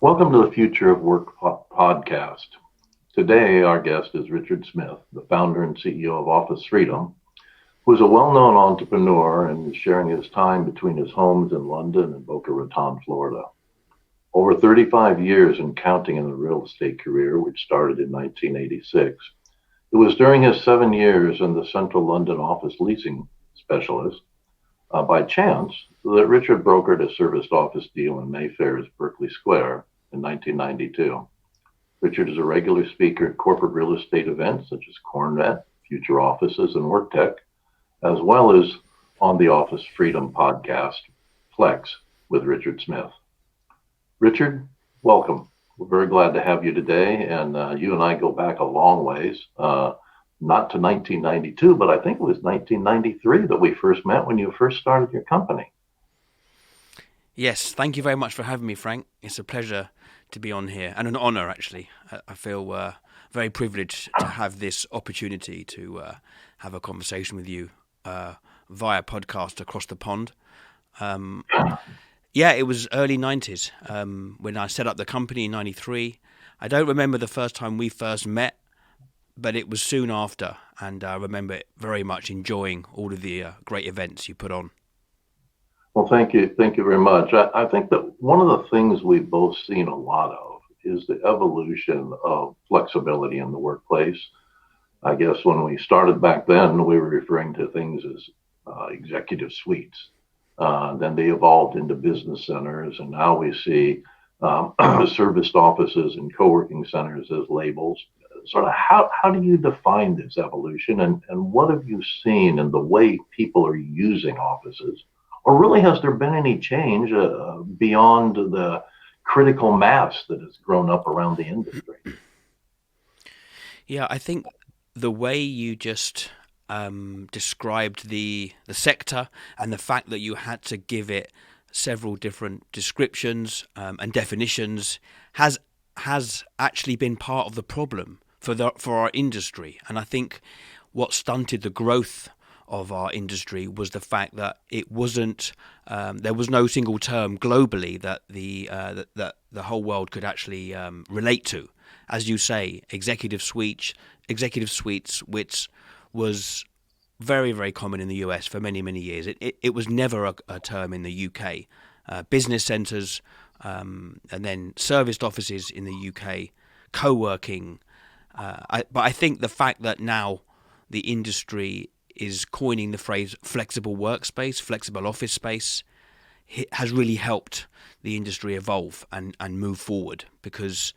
Welcome to the Future of Work podcast. Today, our guest is Richard Smith, the founder and CEO of Office Freedom, who is a well known entrepreneur and is sharing his time between his homes in London and Boca Raton, Florida. Over 35 years and counting in the real estate career, which started in 1986, it was during his 7 years in the central London office leasing specialist, by chance, that Richard brokered a serviced office deal in Mayfair's Berkeley Square in 1992. Richard is a regular speaker at corporate real estate events such as CoreNet, Future Offices, and WorkTech, as well as on the Office Freedom podcast, Flex, with Richard Smith. Richard, welcome. We're very glad to have you today, and you and I go back a long ways. Not to 1992, but I think it was 1993 that we first met when you first started your company. Yes, thank you very much for having me, Frank. It's a pleasure to be on here and an honor, actually. I feel very privileged to have this opportunity to have a conversation with you via podcast across the pond. Yeah, it was early 90s when I set up the company in 93. I don't remember the first time we first met, but it was soon after, and I remember very much enjoying all of the great events you put on. Well, thank you. Thank you very much. I think that one of the things we've both seen a lot of is the evolution of flexibility in the workplace. I guess when we started back then, we were referring to things as executive suites. Then they evolved into business centers, and now we see serviced offices and co-working centers as labels. Sort of how do you define this evolution, and what have you seen in the way people are using offices? Or really, has there been any change beyond the critical mass that has grown up around the industry? Yeah, I think the way you just described the sector and the fact that you had to give it several different descriptions and definitions has actually been part of the problem for our industry. And I think what stunted the growth of our industry was the fact that it wasn't there was no single term globally that the whole world could actually relate to. As you say, executive suites, which was very, very common in the US for many, many years. It was never a term in the UK. Business centres, and then serviced offices in the UK, co-working. But I think the fact that now the industry is coining the phrase flexible workspace, flexible office space, has really helped the industry evolve and move forward, because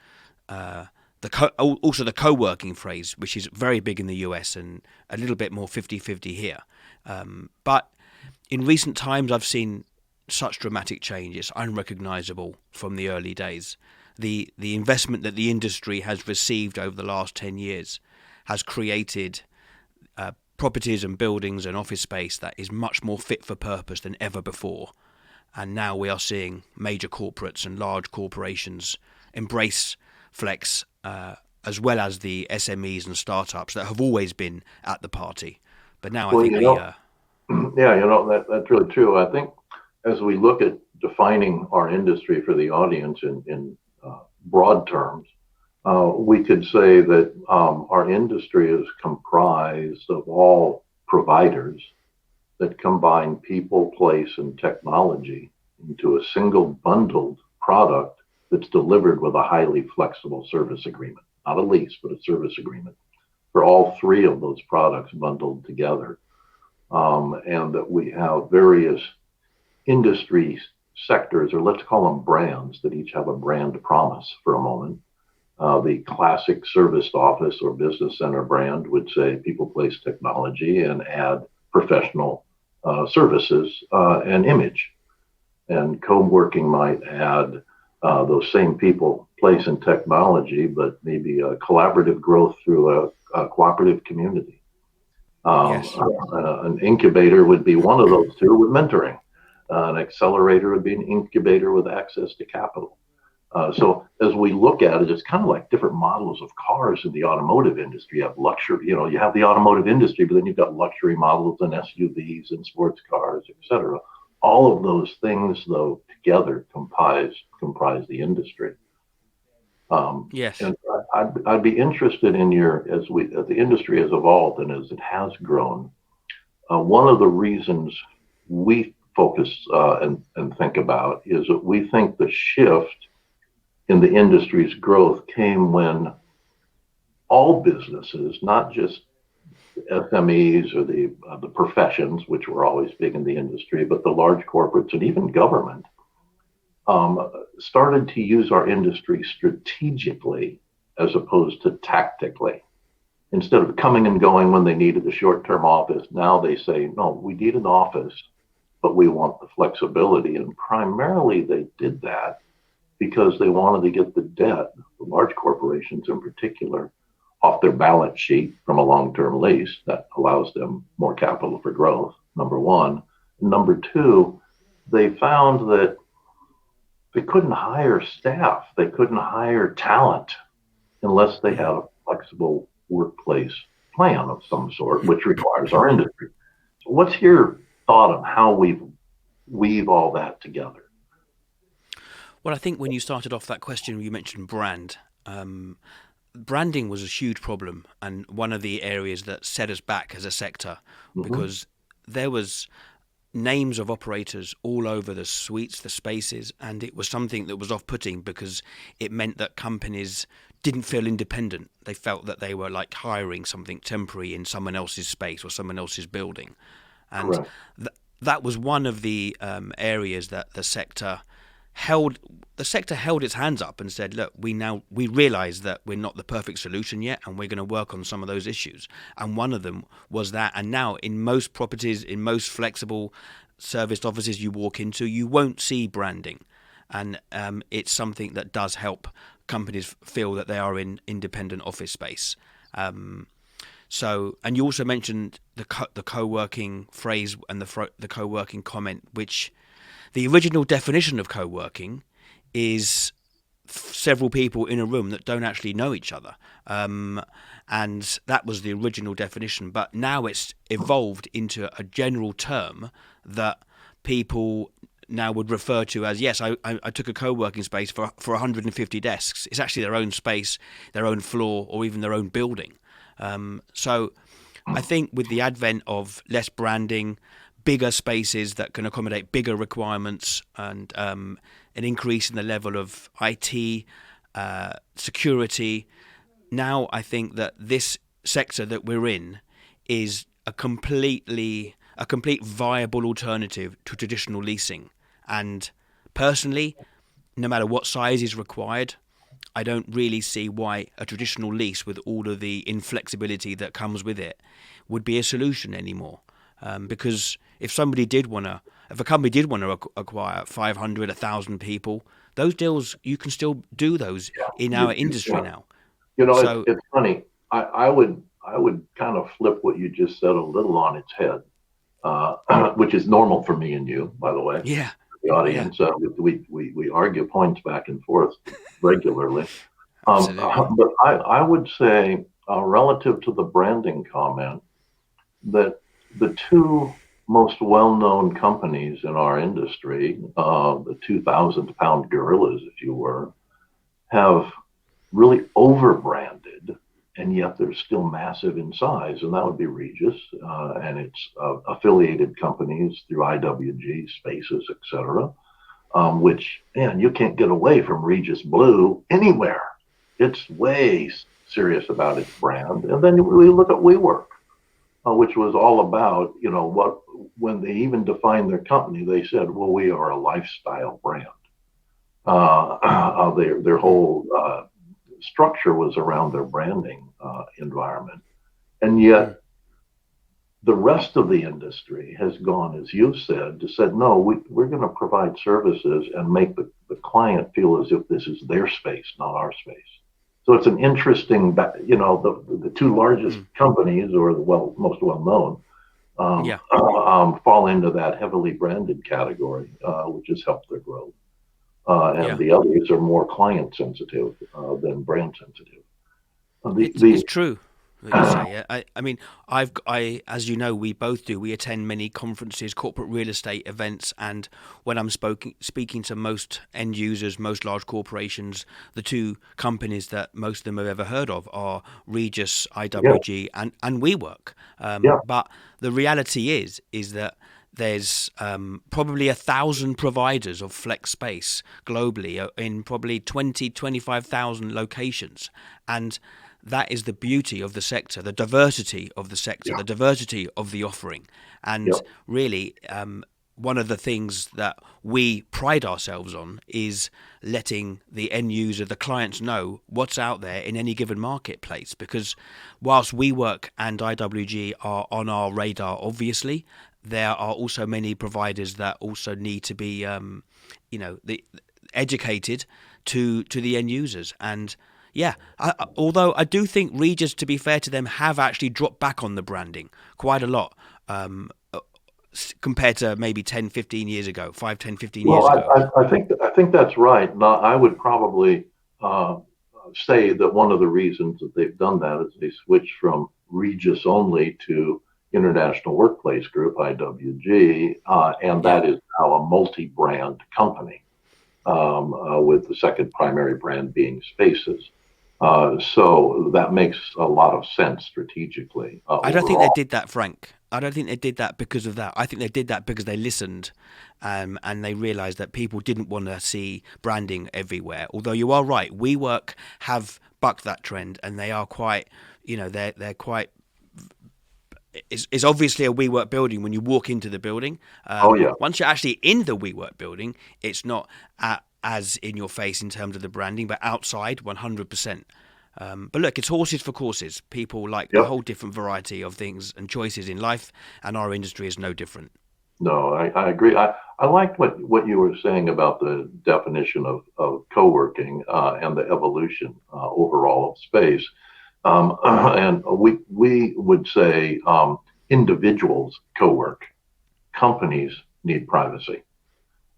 also the co-working phrase, which is very big in the US and a little bit more 50-50 here. But in recent times, I've seen such dramatic changes, unrecognizable from the early days. The investment that the industry has received over the last 10 years has created properties and buildings and office space that is much more fit for purpose than ever before. And now we are seeing major corporates and large corporations embrace flex, as well as the SMEs and startups that have always been at the party. But now I Well, think yeah, that's really true. I think as we look at defining our industry for the audience in broad terms, we could say that our industry is comprised of all providers that combine people, place, and technology into a single bundled product that's delivered with a highly flexible service agreement, not a lease, but a service agreement for all three of those products bundled together. And that we have various industry sectors, or let's call them brands, that each have a brand promise for a moment. The classic serviced office or business center brand would say people, place, technology, and add professional services and image. And co-working might add those same people, place, and technology, but maybe a collaborative growth through a cooperative community. yes, An incubator would be one of those two with mentoring. An accelerator would be an incubator with access to capital. So as we look at it, it's kind of like different models of cars in the automotive industry. You have luxury, you have the automotive industry, but then you've got luxury models and SUVs and sports cars, et cetera. All of those things, though, together comprise the industry. Yes. And I'd be interested in as the industry has evolved and as it has grown. One of the reasons we focus and think about is that we think the shift in the industry's growth came when all businesses, not just SMEs or the professions, which were always big in the industry, but the large corporates and even government, started to use our industry strategically as opposed to tactically. Instead of coming and going when they needed the short-term office, now they say, no, we need an office, but we want the flexibility. And primarily they did that because they wanted to get the debt, the large corporations in particular, off their balance sheet from a long-term lease that allows them more capital for growth, number one. Number two, they found that they couldn't hire staff, they couldn't hire talent unless they had a flexible workplace plan of some sort, which requires our industry. So what's your thought on how we weave all that together? Well, I think when you started off that question, you mentioned brand. Branding was a huge problem and one of the areas that set us back as a sector Mm-hmm. because there was names of operators all over the suites, the spaces, and it was something that was off-putting because it meant that companies didn't feel independent. They felt that they were like hiring something temporary in someone else's space or someone else's building, and Correct. that was one of the areas that held the sector held its hands up and said, look, we realize that we're not the perfect solution yet and we're going to work on some of those issues. And one of them was that. And now in most properties, in most flexible serviced offices you walk into, you won't see branding. And it's something that does help companies feel that they are in independent office space. And you also mentioned the co-working phrase and the co-working comment, which the original definition of co-working is several people in a room that don't actually know each other. And that was the original definition. But now it's evolved into a general term that people now would refer to as, yes, I took a co-working space for 150 desks. It's actually their own space, their own floor, or even their own building. So I think with the advent of less branding, bigger spaces that can accommodate bigger requirements, and an increase in the level of IT, security. Now I think that this sector that we're in is a complete viable alternative to traditional leasing. And personally, no matter what size is required, I don't really see why a traditional lease with all of the inflexibility that comes with it would be a solution anymore. Because if a company did want to acquire 500, 1,000 people, those deals you can still do those in our industry Yeah. now. It's So it's funny. I would kind of flip what you just said a little on its head, which is normal for me and you, by the way, yeah, the yeah, audience. We argue points back and forth regularly. absolutely. But I would say, relative to the branding comment, that the two most well-known companies in our industry, the 2,000-pound gorillas, if you were, have really over-branded, and yet they're still massive in size, and that would be Regis and its affiliated companies through IWG, Spaces, etc. Which, man, you can't get away from Regis Blue anywhere. It's way serious about its brand. And then we look at WeWork, which was all about, what, when they even defined their company, they said, well, we are a lifestyle brand. Their whole structure was around their branding environment. And Mm. yet the rest of the industry has gone, as you said, to said, no, we're going to provide services and make the client feel as if this is their space, not our space. So it's an interesting, the two largest Mm. companies, or the most well known, Yeah, fall into that heavily branded category, which has helped their growth. And yeah. the others are more client sensitive than brand sensitive. It's true. that you say. I mean, as you know, we both do. We attend many conferences, corporate real estate events, and when I'm speaking to most end users, most large corporations, the two companies that most of them have ever heard of are Regis, Yeah, IWG, and WeWork. yeah, But the reality is that there's probably 1,000 providers of flex space globally in probably 25,000 locations, and that is the beauty of the sector, the diversity of the sector, yeah, the diversity of the offering. yeah. And really, one of the things that we pride ourselves on is letting the end user, the clients, know what's out there in any given marketplace. Because whilst WeWork and IWG are on our radar, obviously, there are also many providers that also need to be, educated to the end users. And yeah, although I do think Regis, to be fair to them, have actually dropped back on the branding quite a lot, compared to maybe 10, 15 years ago, 5, 10, 15 Well, years ago. I think that's right. Now, I would probably uh, say that one of the reasons that they've done that is they switched from Regis only to International Workplace Group (IWG), and Yeah. that is now a multi-brand company, with the second primary brand being Spaces. So that makes a lot of sense strategically I don't think they overall. did that, Frank. I don't think they did that because of that. I think they did that because they listened, and they realised that people didn't want to see branding everywhere. Although you are right, WeWork have bucked that trend, and they are quite, they're quite. It's obviously a WeWork building when you walk into the building. Oh yeah, Once you're actually in the WeWork building, it's not as in your face in terms of the branding, but outside, 100%. But look, it's horses for courses. People like a yep. whole different variety of things and choices in life, and our industry is no different. No, I agree. I liked what you were saying about the definition of co-working and the evolution overall of space. And we would say individuals co-work, companies need privacy.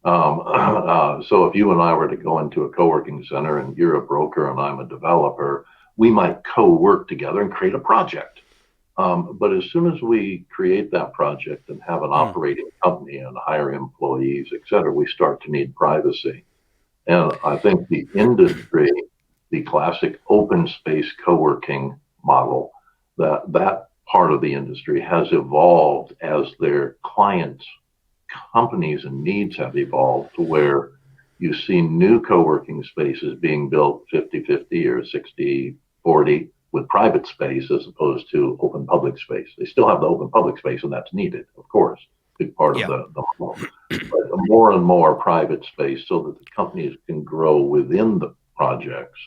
So if you and I were to go into a co-working center and you're a broker and I'm a developer, we might co-work together and create a project. But as soon as we create that project and have an Mm. operating company and hire employees, et cetera, we start to need privacy. And I think the industry, the classic open space co-working model, that part of the industry has evolved as their clients, companies and needs have evolved to where you see new co-working spaces being built 50-50 or 60-40 with private space as opposed to open public space. They still have the open public space, and that's needed, of course, big part of Yeah, the model. But more and more private space so that the companies can grow within the projects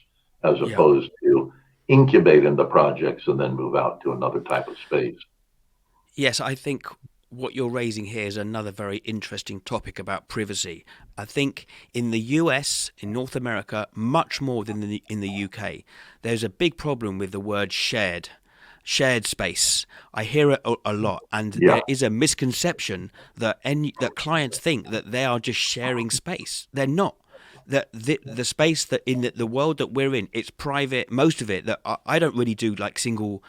as yeah. opposed to incubate in the projects and then move out to another type of space. Yes, I think what you're raising here is another very interesting topic about privacy. I think in the US, in North America, much more than in the UK, there's a big problem with the word shared space. I hear it a lot, and Yeah, there is a misconception that that clients think that they are just sharing space. They're not. That the space that in the world that we're in, it's private. Most of it. That I don't really do like single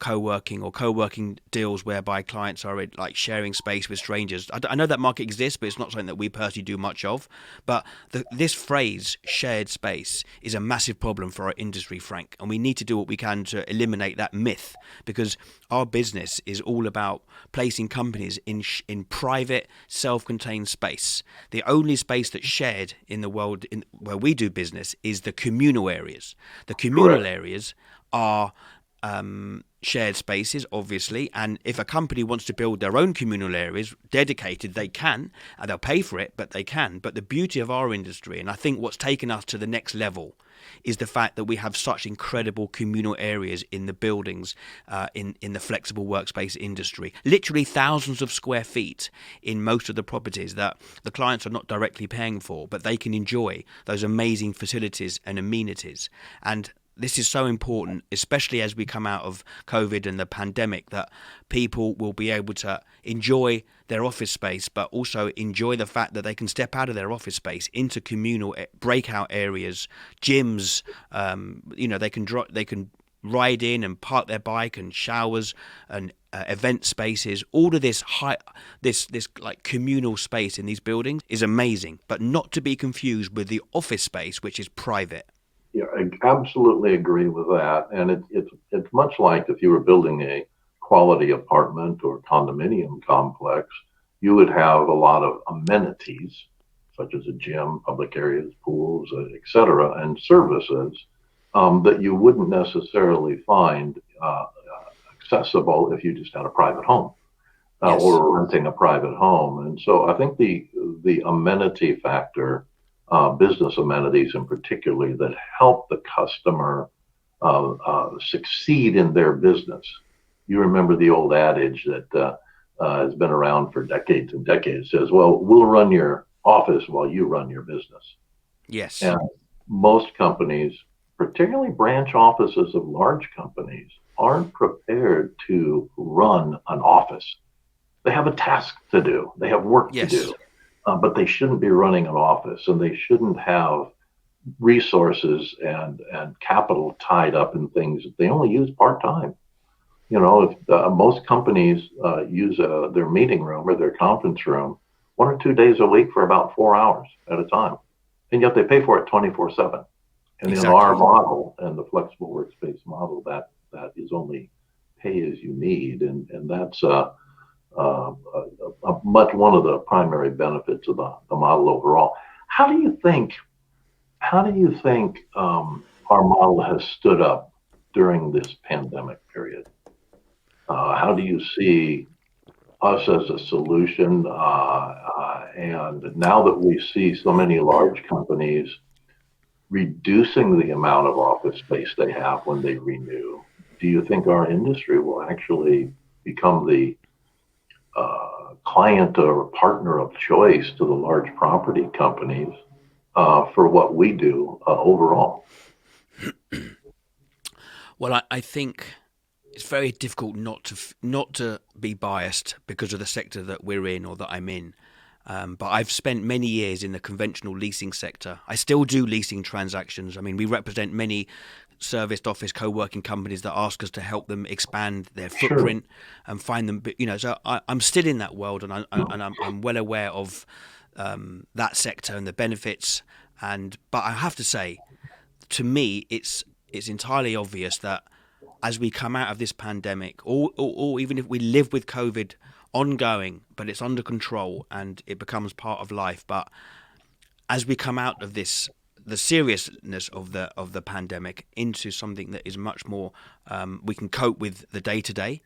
co-working or co-working deals whereby clients are like sharing space with strangers. I know that market exists, but it's not something that we personally do much of. But this phrase shared space is a massive problem for our industry, Frank, and we need to do what we can to eliminate that myth, because our business is all about placing companies in private, self-contained space. The only space that's shared in the world where we do business is the communal areas. The communal correct. areas are shared spaces, obviously, and if a company wants to build their own communal areas dedicated, they can, and they'll pay for it, but they can. But the beauty of our industry, and I think what's taken us to the next level, is the fact that we have such incredible communal areas in the buildings, in the flexible workspace industry. Literally thousands of square feet in most of the properties that the clients are not directly paying for, but they can enjoy those amazing facilities and amenities. And this is so important, especially as we come out of COVID and the pandemic, that people will be able to enjoy their office space, but also enjoy the fact that they can step out of their office space into communal breakout areas, gyms. They can ride in and park their bike, and showers and event spaces. All of this like communal space in these buildings is amazing, but not to be confused with the office space, which is private. Yeah, I absolutely agree with that. And it's much like if you were building a quality apartment or condominium complex, you would have a lot of amenities such as a gym, public areas, pools, et cetera, and services that you wouldn't necessarily find accessible if you just had a private home Yes. or renting a private home. And so I think the amenity factor, business amenities in particular, that help the customer succeed in their business. You remember the old adage that has been around for decades and decades, says, well, we'll run your office while you run your business. Yes. And most companies, particularly branch offices of large companies, aren't prepared to run an office. They have a task to do, they have work to Yes. do, but they shouldn't be running an office, and they shouldn't have resources and capital tied up in things that they only use part time. You know, if most companies use their meeting room or their conference room 1 or 2 days a week for about 4 hours at a time, and yet they pay for it 24/7. And in our Exactly. model and the flexible workspace model, that is only pay as you need, and that's much one of the primary benefits of the model overall. How do you think? How do you think our model has stood up during this pandemic period? How do you see us as a solution? And now that we see so many large companies reducing the amount of office space they have when they renew, do you think our industry will actually become the client or partner of choice to the large property companies for what we do overall? Well, I think it's very difficult not to be biased because of the sector that we're in or that I'm in. But I've spent many years in the conventional leasing sector. I still do leasing transactions. I mean, we represent many serviced office co-working companies that ask us to help them expand their Sure. footprint and find them. So I'm still in that world, and I'm well aware of that sector and the benefits. But I have to say, to me, it's entirely obvious that as we come out of this pandemic, or even if we live with COVID ongoing, but it's under control and it becomes part of life. But as we come out of this, the seriousness of the pandemic into something that is much more, we can cope with the day to day.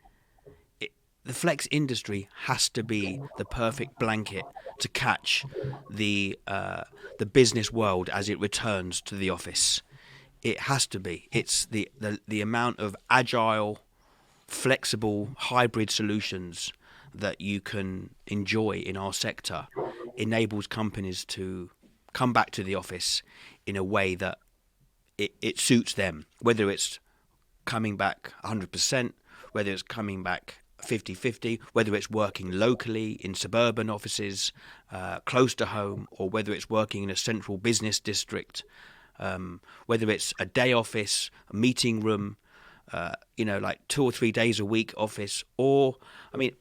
The flex industry has to be the perfect blanket to catch the business world as it returns to the office. It has to be. It's the amount of agile, flexible, hybrid solutions that you can enjoy in our sector enables companies to come back to the office in a way that it suits them, whether it's coming back 100%, whether it's coming back 50-50, whether it's working locally in suburban offices close to home, or whether it's working in a central business district, whether it's a day office, a meeting room, like 2 or 3 days a week office, or I mean,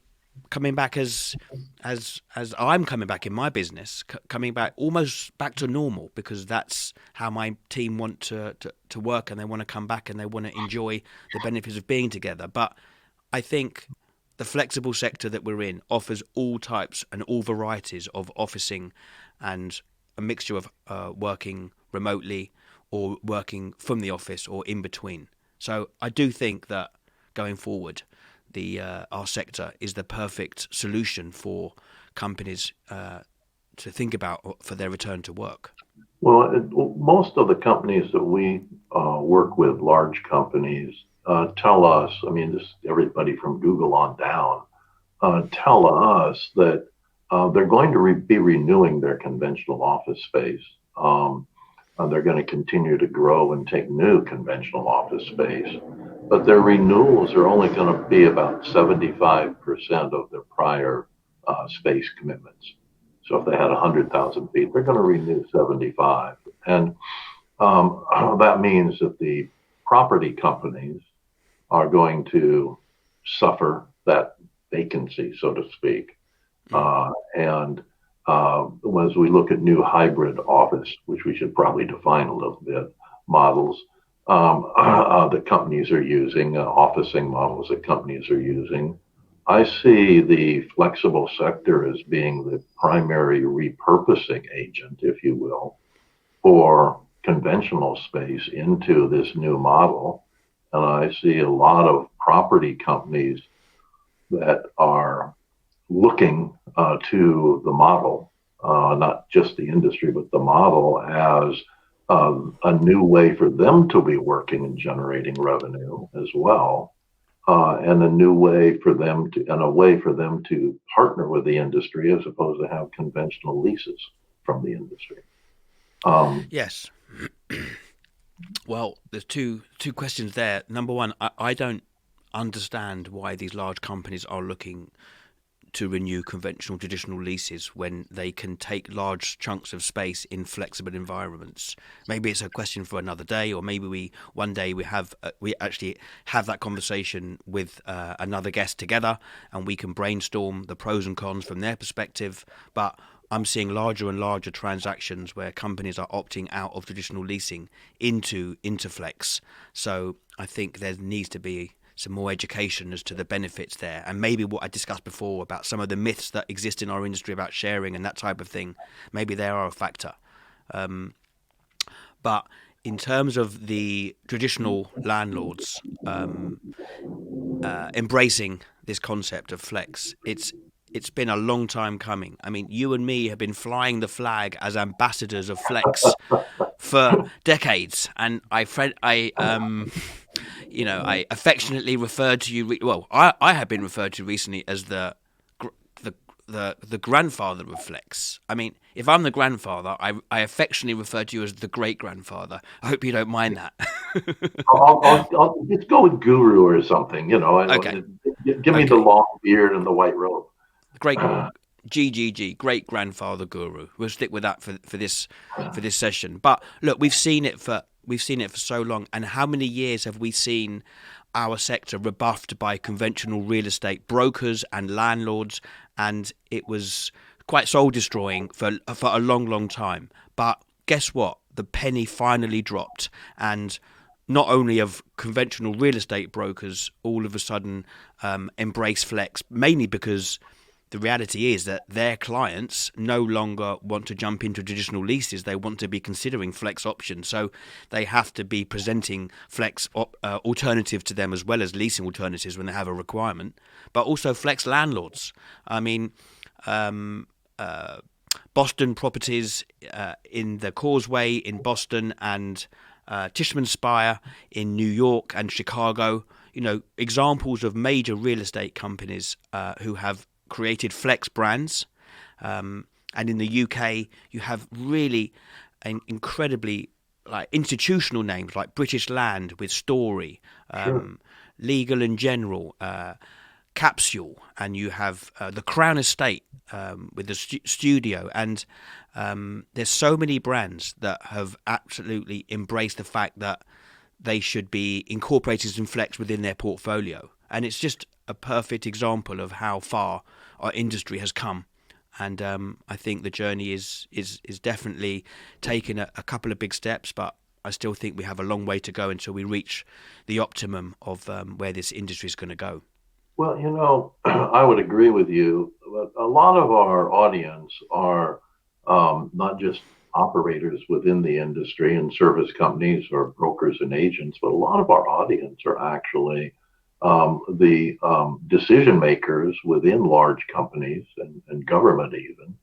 coming back as I'm coming back in my business, coming back almost back to normal, because that's how my team want to work, and they want to come back and they want to enjoy the benefits of being together. But I think the flexible sector that we're in offers all types and all varieties of officing and a mixture of working remotely or working from the office or in between. So I do think that going forward, the our sector is the perfect solution for companies to think about for their return to work. Well, most of the companies that we work with, large companies, tell us, I mean, just everybody from Google on down, tell us that they're going to be renewing their conventional office space. They're going to continue to grow and take new conventional office space, but their renewals are only going to be about 75% of their prior space commitments. So if they had 100,000 feet, they're going to renew 75. And that means that the property companies are going to suffer that vacancy, so to speak. Mm. And as we look at new hybrid office, which we should probably define a little bit, models that companies are using, officing models that companies are using, I see the flexible sector as being the primary repurposing agent, if you will, for conventional space into this new model. And I see a lot of property companies that are looking to the model, not just the industry, but the model as a new way for them to be working and generating revenue as well, and a new way for them to, and a way for them to partner with the industry as opposed to have conventional leases from the industry. Yes. Well, there's two questions there. Number one, I don't understand why these large companies are looking to renew conventional traditional leases when they can take large chunks of space in flexible environments. Maybe it's a question for another day, or maybe one day we actually have that conversation with another guest together, and we can brainstorm the pros and cons from their perspective. But I'm seeing larger and larger transactions where companies are opting out of traditional leasing into flex. So I think there needs to be some more education as to the benefits there, and maybe what I discussed before about some of the myths that exist in our industry about sharing and that type of thing. Maybe they are a factor. But in terms of the traditional landlords embracing this concept of flex, it's been a long time coming. I mean, you and me have been flying the flag as ambassadors of flex for decades, and I affectionately referred to you. I have been referred to recently as the grandfather of flex. I mean, if I'm the grandfather, I affectionately refer to you as the great grandfather. I hope you don't mind that. I'll just go with guru or something, Okay. Give me the Okay. long beard and the white robe. Great GGG, great grandfather guru. We'll stick with that for this session. But look, we've seen it for so long, and how many years have we seen our sector rebuffed by conventional real estate brokers and landlords, and it was quite soul destroying for a long time. But guess what? The penny finally dropped, and not only have conventional real estate brokers all of a sudden embrace flex, mainly because the reality is that their clients no longer want to jump into traditional leases. They want to be considering flex options. So they have to be presenting flex alternative to them as well as leasing alternatives when they have a requirement. But also flex landlords. I mean, Boston properties in the Causeway in Boston and Tishman Speyer in New York and Chicago. Examples of major real estate companies who have created flex brands, and in the UK you have really incredibly institutional names like British Land with Story, Sure. Legal and General, Capsule, and you have the Crown Estate with the studio, and there's so many brands that have absolutely embraced the fact that they should be incorporated in flex within their portfolio, and it's just a perfect example of how far our industry has come. And I think the journey is definitely taken a couple of big steps, but I still think we have a long way to go until we reach the optimum of where this industry is going to go. Well, I would agree with you, but a lot of our audience are not just operators within the industry and service companies or brokers and agents, but a lot of our audience are actually the decision makers within large companies and government even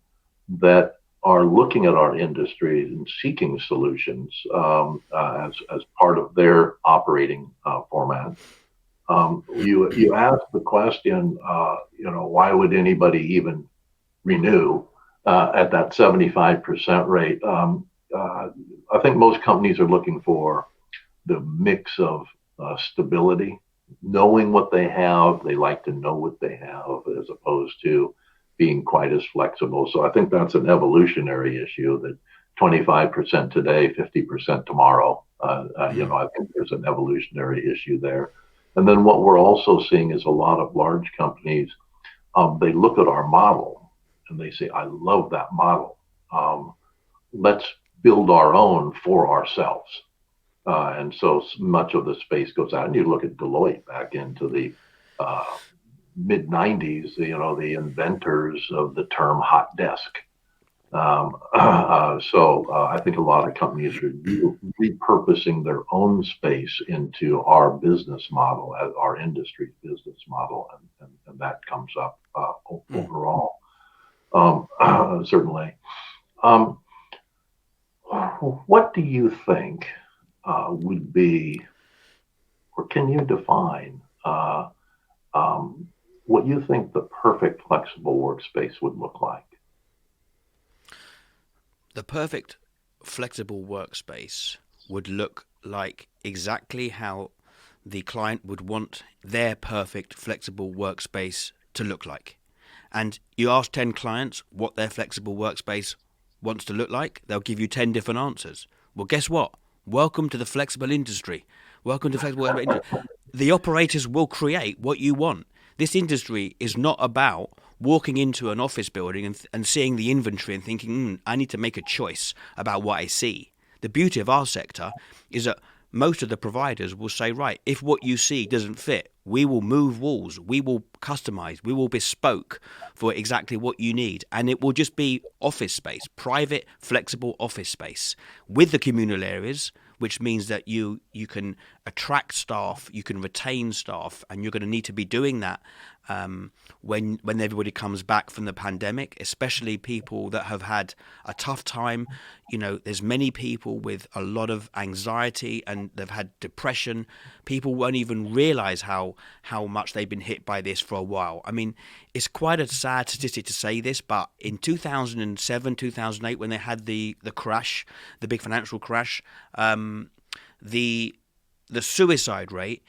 that are looking at our industry and seeking solutions as part of their operating format. You asked the question, why would anybody even renew at that 75% rate? I think most companies are looking for the mix of stability, knowing what they have. They like to know what they have as opposed to being quite as flexible. So I think that's an evolutionary issue that 25% today, 50% tomorrow. Mm. I think there's an evolutionary issue there. And then what we're also seeing is a lot of large companies, they look at our model and they say, I love that model. Let's build our own for ourselves. And so much of the space goes out. And you look at Deloitte back into the mid 90s, the inventors of the term hot desk. I think a lot of companies are repurposing their own space into our business model, as our industry's business model, and that comes up Mm. overall, certainly. Um, what do you think would be, or can you define um, what you think the perfect flexible workspace would look like? The perfect flexible workspace would look like exactly how the client would want their perfect flexible workspace to look like. And you ask 10 clients what their flexible workspace wants to look like, they'll give you 10 different answers. Well, guess what? Welcome to the flexible industry. Welcome to the flexible workspace industry. The operators will create what you want. This industry is not about walking into an office building and seeing the inventory and thinking, I need to make a choice about what I see. The beauty of our sector is that most of the providers will say, right, if what you see doesn't fit, we will move walls, we will customize, we will bespoke for exactly what you need. And it will just be office space, private, flexible office space with the communal areas, which means that you can attract staff, you can retain staff, and you're going to need to be doing that when everybody comes back from the pandemic, especially people that have had a tough time. There's many people with a lot of anxiety and they've had depression. People won't even realize how much they've been hit by this for a while. I mean, it's quite a sad statistic to say this, but in 2007, 2008, when they had the crash, the big financial crash, the suicide rate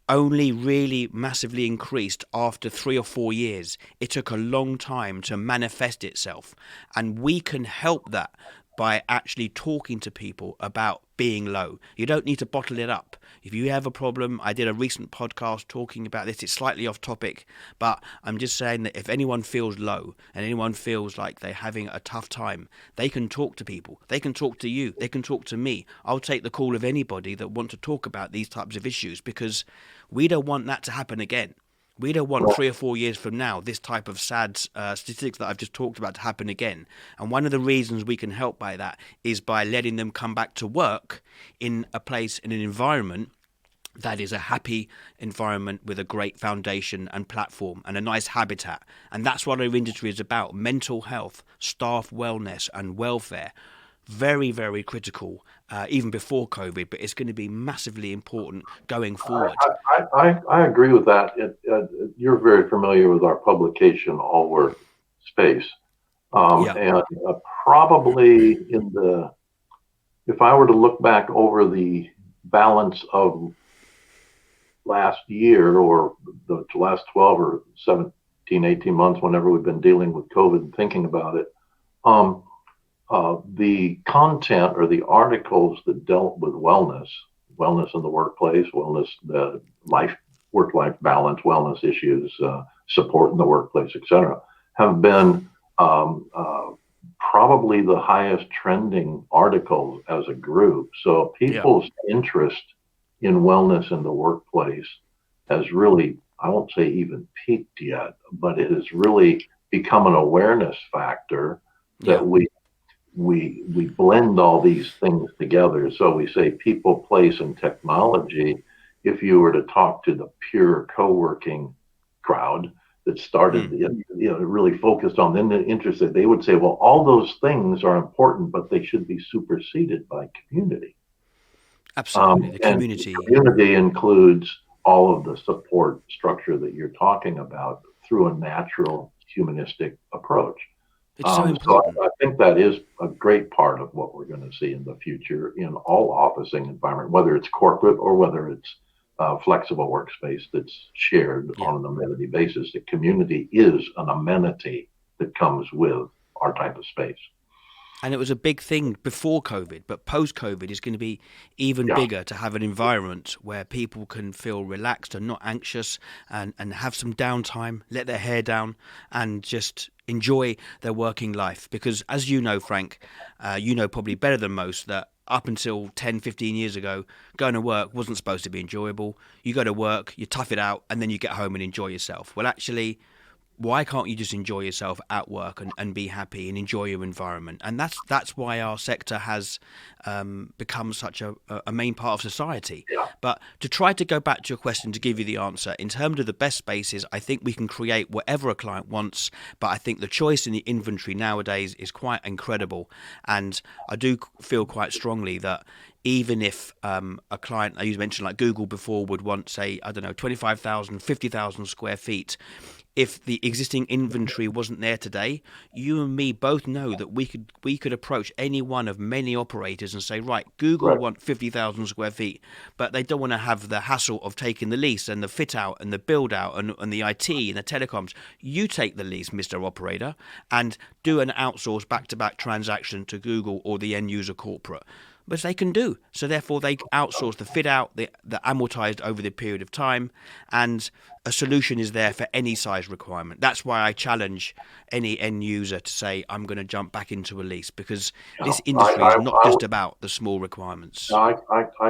only really massively increased after 3 or 4 years. It took a long time to manifest itself. And we can help that by actually talking to people about being low. You don't need to bottle it up. If you have a problem, I did a recent podcast talking about this. It's slightly off topic, but I'm just saying that if anyone feels low and anyone feels like they're having a tough time, they can talk to people. They can talk to you. They can talk to me. I'll take the call of anybody that want to talk about these types of issues because we don't want that to happen again. We don't want 3 or 4 years from now this type of sad statistics that I've just talked about to happen again. And one of the reasons we can help by that is by letting them come back to work in a place, in an environment that is a happy environment with a great foundation and platform and a nice habitat. And that's what our industry is about: mental health, staff wellness and welfare. Very, very critical, even before COVID, but it's going to be massively important going forward. I agree with that. You're very familiar with our publication, All Work Space. Yeah. And probably if I were to look back over the balance of last year or the last 12 or 17, 18 months, whenever we've been dealing with COVID and thinking about it, the content or the articles that dealt with wellness in the workplace, wellness, the work-life balance, wellness issues, support in the workplace, etc., have been probably the highest trending articles as a group. So Yeah. people's interest in wellness in the workplace has really, I won't say even peaked yet, but it has really become an awareness factor Yeah. that we blend all these things together. So we say people, place, and technology. If you were to talk to the pure co-working crowd that started, Mm. really focused on them, interested, they would say, well, all those things are important, but they should be superseded by community. Absolutely. The And community. community includes all of the support structure that you're talking about through a natural humanistic approach. It's so So important. I think that is a great part of what we're going to see in the future in all officing environment, whether it's corporate or whether it's flexible workspace that's shared Yeah. on an amenity basis. The community is an amenity that comes with our type of space. And it was a big thing before COVID, but post COVID is going to be even Yeah. bigger to have an environment where people can feel relaxed and not anxious and have some downtime, let their hair down, and just enjoy their working life. Because as you know, Frank, you know probably better than most that up until 10, 15 years ago, going to work wasn't supposed to be enjoyable. You go to work, you tough it out, and then you get home and enjoy yourself. Well, actually, why can't you just enjoy yourself at work and be happy and enjoy your environment? And that's why our sector has become such a main part of society. Yeah. But to try to go back to your question to give you the answer, in terms of the best spaces, I think we can create whatever a client wants, but I think the choice in the inventory nowadays is quite incredible. And I do feel quite strongly that even if a client, you mentioned like Google before, would want, say, I don't know, 25,000, 50,000 square feet, if the existing inventory wasn't there today, you and me both know that we could approach any one of many operators and say, right, Google Right. want 50,000 square feet, but they don't want to have the hassle of taking the lease and the fit out and the build out and the IT and the telecoms. You take the lease, Mr. Operator, and do an outsource back-to-back transaction to Google or the end user corporate, which they can do. So therefore, they outsource the fit out, the amortized over the period of time, and a solution is there for any size requirement. That's why I challenge any end user to say, I'm going to jump back into a lease, because Yeah. this industry is not just about the small requirements. I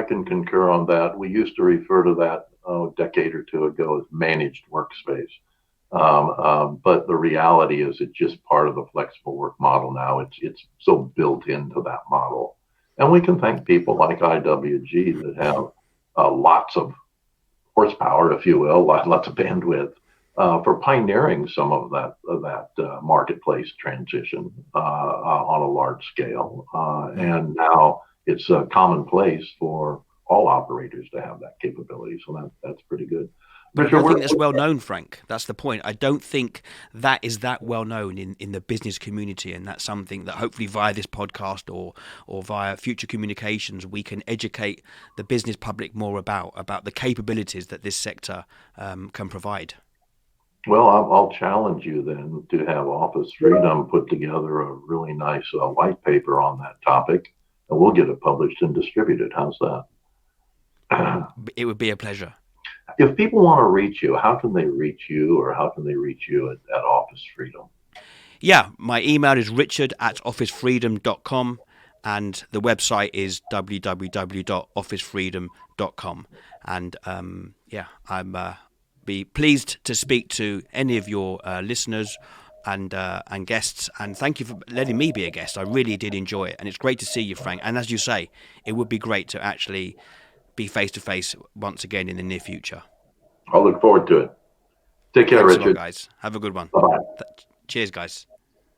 can concur on that. We used to refer to that a decade or two ago as managed workspace. But the reality is it's just part of the flexible work model now. It's so built into that model. And we can thank people like IWG that have lots of horsepower, if you will, lots of bandwidth, for pioneering some of that marketplace transition on a large scale. And now it's commonplace for all operators to have that capability. So that's pretty good. But I Richard, don't think that's well known, Frank. That's the point. I don't think that is that well known in the business community, and that's something that hopefully via this podcast or via future communications we can educate the business public more about the capabilities that this sector can provide. well, I'll challenge you then to have Office Freedom put together a really nice white paper on that topic, and we'll get it published and distributed. How's that? It would be a pleasure. If people want to reach you, how can they reach you, or how can they reach you at Office Freedom? Yeah, my email is richard@officefreedom.com, and the website is www.officefreedom.com. And yeah, I'm be pleased to speak to any of your listeners and guests. And thank you for letting me be a guest. I really did enjoy it, and it's great to see you, Frank. And as you say, it would be great to actually be face to face once again in the near future. I'll look forward to it. Take care, Thanks a lot, Richard. guys. Have a good one. Bye bye. Cheers, guys.